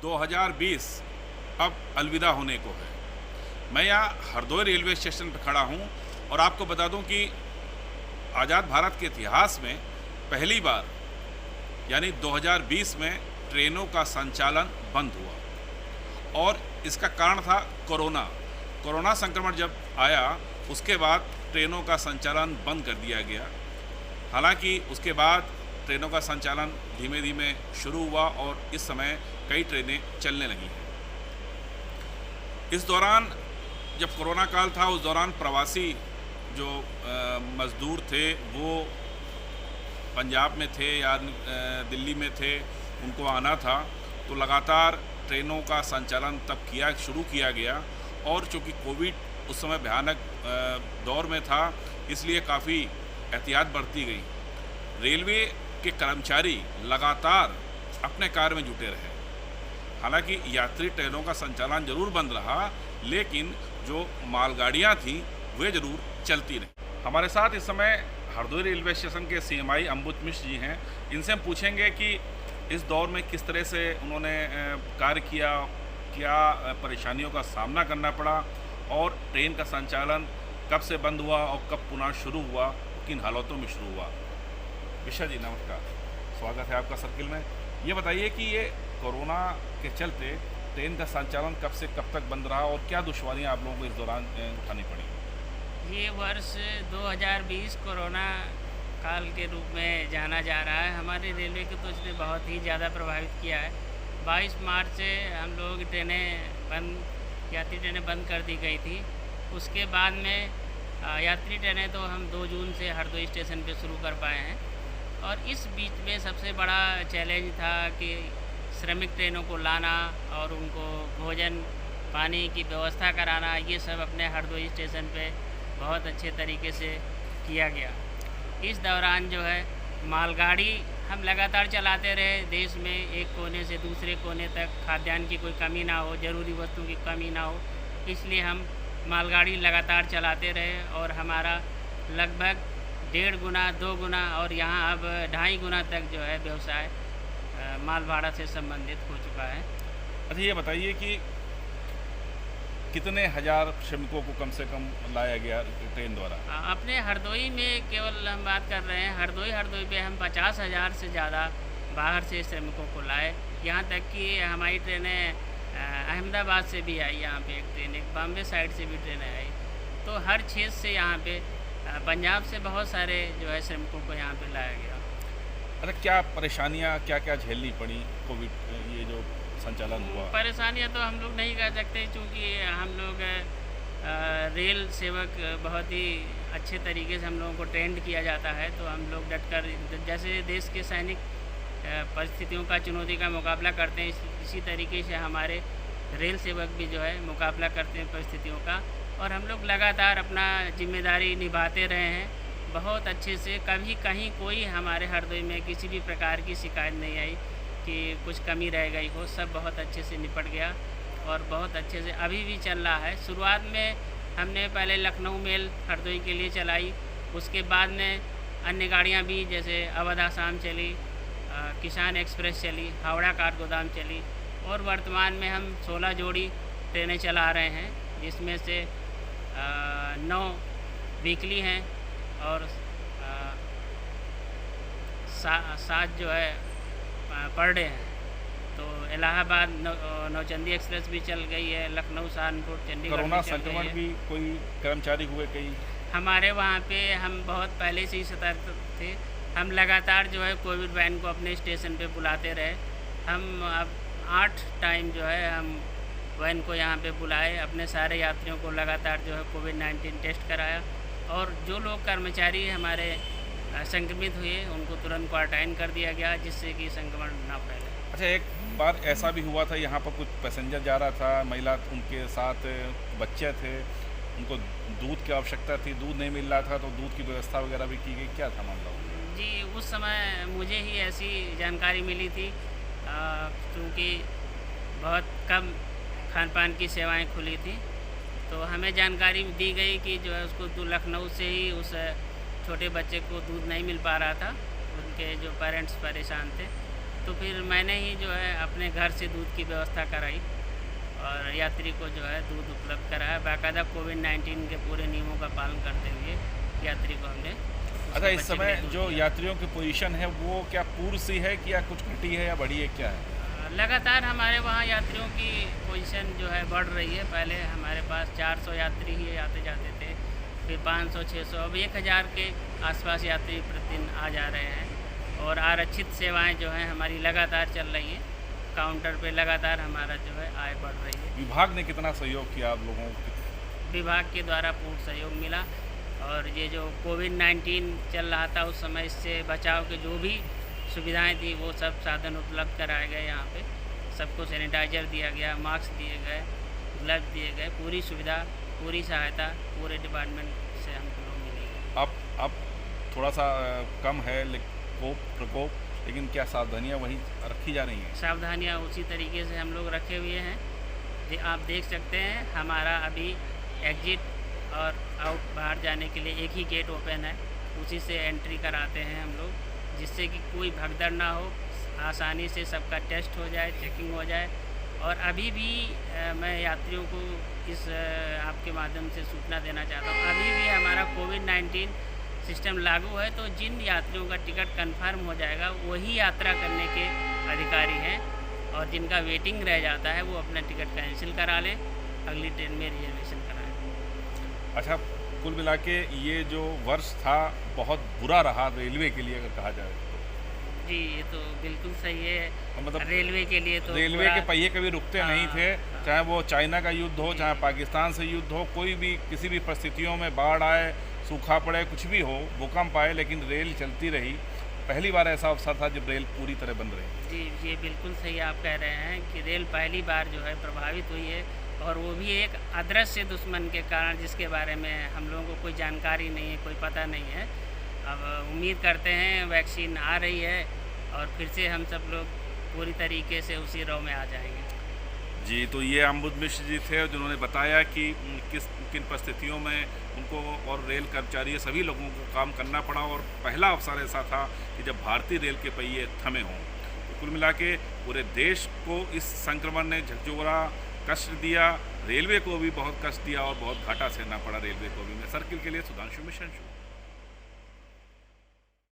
2020 अब अलविदा होने को है। मैं यहाँ हरदोई रेलवे स्टेशन पर खड़ा हूँ और आपको बता दूँ कि आज़ाद भारत के इतिहास में पहली बार यानी 2020 में ट्रेनों का संचालन बंद हुआ और इसका कारण था कोरोना संक्रमण जब आया उसके बाद ट्रेनों का संचालन बंद कर दिया गया। हालांकि उसके बाद ट्रेनों का संचालन धीमे धीमे शुरू हुआ और इस समय कई ट्रेनें चलने लगी हैं। इस दौरान जब कोरोना काल था उस दौरान प्रवासी जो मज़दूर थे वो पंजाब में थे या दिल्ली में थे, उनको आना था तो लगातार ट्रेनों का संचालन तब शुरू किया गया और चूँकि कोविड उस समय भयानक दौर में था इसलिए काफ़ी एहतियात बरती गई। रेलवे के कर्मचारी लगातार अपने कार्य में जुटे रहे। हालांकि यात्री ट्रेनों का संचालन जरूर बंद रहा लेकिन जो मालगाड़ियां थी वे जरूर चलती रहीं। हमारे साथ इस समय हरदोई रेलवे स्टेशन के सीएमआई अम्बुज मिश्र जी हैं। इनसे हम पूछेंगे कि इस दौर में किस तरह से उन्होंने कार्य किया, क्या परेशानियों का सामना करना पड़ा और ट्रेन का संचालन कब से बंद हुआ और कब पुनः शुरू हुआ, किन हालातों में शुरू हुआ। मिश्रा जी नमस्कार, स्वागत है आपका सर्किल में। ये बताइए कि ये कोरोना के चलते ट्रेन का संचालन कब से कब तक बंद रहा और क्या दुश्वारियां आप लोगों को इस दौरान उठानी पड़ी। ये वर्ष 2020 कोरोना काल के रूप में जाना जा रहा है। हमारे रेलवे को तो इसने बहुत ही ज़्यादा प्रभावित किया है। 22 मार्च से हम लोग यात्री ट्रेनें बंद कर दी गई थी। उसके बाद में यात्री ट्रेनें तो हम 2 जून से हरदोई स्टेशन पे शुरू कर पाए हैं और इस बीच में सबसे बड़ा चैलेंज था कि श्रमिक ट्रेनों को लाना और उनको भोजन पानी की व्यवस्था कराना, ये सब अपने हरदोई स्टेशन पे बहुत अच्छे तरीके से किया गया। इस दौरान जो है मालगाड़ी हम लगातार चलाते रहे, देश में एक कोने से दूसरे कोने तक खाद्यान्न की कोई कमी ना हो, ज़रूरी वस्तु की कमी ना हो, इसलिए हम मालगाड़ी लगातार चलाते रहे और हमारा लगभग 1.5 गुना 2 गुना और यहाँ अब 2.5 गुना तक जो है व्यवसाय माल भाड़ा से संबंधित हो चुका है। अच्छा ये बताइए कि कितने हजार श्रमिकों को कम से कम लाया गया ट्रेन द्वारा। अपने हरदोई में केवल हम बात कर रहे हैं, हरदोई पे हम 50,000 से ज़्यादा बाहर से श्रमिकों को लाए। यहाँ तक कि हमारी ट्रेनें अहमदाबाद से भी आई, यहाँ पे एक ट्रेन, एक बॉम्बे साइड से भी ट्रेनें आई। तो हर क्षेत्र से यहाँ पे पंजाब से बहुत सारे जो है श्रमिकों को यहाँ पे लाया गया। अच्छा क्या परेशानियाँ क्या क्या झेलनी पड़ी कोविड ये जो संचालन हुआ। परेशानियाँ तो हम लोग नहीं कर सकते क्योंकि हम लोग रेल सेवक बहुत ही अच्छे तरीके से हम लोगों को ट्रेंड किया जाता है। तो हम लोग डटकर जैसे देश के सैनिक परिस्थितियों का चुनौती का मुकाबला करते हैं इसी तरीके से हमारे रेल सेवक भी जो है मुकाबला करते हैं परिस्थितियों का और हम लोग लगातार अपना जिम्मेदारी निभाते रहे हैं बहुत अच्छे से। कभी कहीं कोई हमारे हरदोई में किसी भी प्रकार की शिकायत नहीं आई कि कुछ कमी रह गई हो, सब बहुत अच्छे से निपट गया और बहुत अच्छे से अभी भी चल रहा है। शुरुआत में हमने पहले लखनऊ मेल हरदोई के लिए चलाई, उसके बाद में अन्य गाड़ियां भी जैसे अवध आसाम चली, किसान एक्सप्रेस चली, हावड़ा काठगोदाम चली और वर्तमान में हम 16 जोड़ी ट्रेनें चला रहे हैं जिसमें से 9 वीकली हैं और 7 जो है पर डे हैं। तो इलाहाबाद नौचंदी एक्सप्रेस भी चल गई है, लखनऊ सहारनपुर चंडीगढ़। कोरोना संक्रमण भी कोई कर्मचारी हुए कई हमारे वहाँ पे हम बहुत पहले से ही सतर्क थे। हम लगातार जो है कोविड वैन को अपने स्टेशन पे बुलाते रहे। हम अब 8 टाइम जो है हम वैन को यहाँ पे बुलाए, अपने सारे यात्रियों को लगातार जो है कोविड-19 टेस्ट कराया और जो लोग कर्मचारी हमारे संक्रमित हुए उनको तुरंत क्वारंटाइन कर दिया गया जिससे कि संक्रमण ना फैले। अच्छा एक बार ऐसा भी हुआ था यहाँ पर कुछ पैसेंजर जा रहा था, महिला उनके साथ बच्चे थे, उनको दूध की आवश्यकता थी, दूध नहीं मिल रहा था तो दूध की व्यवस्था वगैरह भी की गई, क्या था मामला? जी उस समय मुझे ही ऐसी जानकारी मिली थी क्योंकि बहुत कम खान पान की सेवाएं खुली थी तो हमें जानकारी दी गई कि जो है उसको लखनऊ से ही उस छोटे बच्चे को दूध नहीं मिल पा रहा था, उनके जो पेरेंट्स परेशान थे तो फिर मैंने ही जो है अपने घर से दूध की व्यवस्था कराई और यात्री को जो है दूध उपलब्ध कराया। बाकायदा कोविड-19 के पूरे नियमों का पालन करते हुए यात्री को हमने अच्छा, इस बच्चे के समय लिए दूध जो दिया। यात्रियों की पोजीशन है वो क्या पूर्व सी है कि या कुछ घटी है या बढ़ी है, क्या है? लगातार हमारे वहाँ यात्रियों की पोजीशन जो है बढ़ रही है। पहले हमारे पास 400 यात्री ही आते जाते थे, फिर 500, 600, अब 1000 के आसपास यात्री प्रतिदिन आ जा रहे हैं। और आरक्षित सेवाएं जो हैं हमारी लगातार चल रही हैं। काउंटर पे लगातार हमारा जो है आय बढ़ रही है। विभाग ने कितना सहयोग किया आप लोगों को? विभाग के द्वारा पूर्ण सहयोग मिला और ये जो कोविड-19 चल रहा था उस समय इससे बचाव के जो भी सुविधाएं थी वो सब साधन उपलब्ध कराए गए। यहाँ पे सबको सैनिटाइजर दिया गया, मास्क दिए गए, ग्लव्स दिए गए, पूरी सुविधा, पूरी सहायता पूरे डिपार्टमेंट से हमको लोग मिली है। अब थोड़ा सा कम है प्रकोप, लेकिन क्या सावधानियां वही रखी जा रही हैं? सावधानियाँ उसी तरीके से हम लोग रखे हुए हैं। आप देख सकते हैं हमारा अभी एग्जिट और आउट बाहर जाने के लिए एक ही गेट ओपन है, उसी से एंट्री कराते हैं हम लोग, जिससे कि कोई भगदड़ ना हो, आसानी से सबका टेस्ट हो जाए, चेकिंग हो जाए। और अभी भी मैं यात्रियों को इस आपके माध्यम से सूचना देना चाहता हूँ, अभी भी हमारा कोविड-19 सिस्टम लागू है। तो जिन यात्रियों का टिकट कंफर्म हो जाएगा वही यात्रा करने के अधिकारी हैं और जिनका वेटिंग रह जाता है वो अपना टिकट कैंसिल करा लें, अगली ट्रेन में रिजर्वेशन कराएं। अच्छा, कुल मिला के ये जो वर्ष था बहुत बुरा रहा रेलवे के लिए अगर कहा जाए तो। जी, ये तो बिल्कुल सही है। मतलब रेलवे के लिए तो रेलवे के पहिए कभी रुकते नहीं थे, हाँ। चाहे वो चाइना का युद्ध हो, चाहे पाकिस्तान से युद्ध हो, कोई भी किसी भी परिस्थितियों में बाढ़ आए, सूखा पड़े, कुछ भी हो, भूकंप आए, लेकिन रेल चलती रही। पहली बार ऐसा अवसर था जब रेल पूरी तरह बंद रही। जी, ये बिल्कुल सही आप कह रहे हैं कि रेल पहली बार जो है प्रभावित हुई है और वो भी एक अदृश्य दुश्मन के कारण, जिसके बारे में हम लोगों को कोई जानकारी नहीं है, कोई पता नहीं है। अब उम्मीद करते हैं वैक्सीन आ रही है और फिर से हम सब लोग पूरी तरीके से उसी रौ में आ जाएंगे। जी, तो ये अम्बुद मिश्र जी थे जिन्होंने बताया कि किन परिस्थितियों में उनको और रेल कर्मचारी सभी लोगों को काम करना पड़ा और पहला अवसर ऐसा था कि जब भारतीय रेल के पहिए थमे हों। तो कुल मिला के पूरे देश को इस संक्रमण ने झकझोरा, कष्ट दिया, रेलवे को भी बहुत कष्ट दिया और बहुत घाटा सहना पड़ा रेलवे को भी। मैं सर्किल के लिए सुधांशु मिश्र।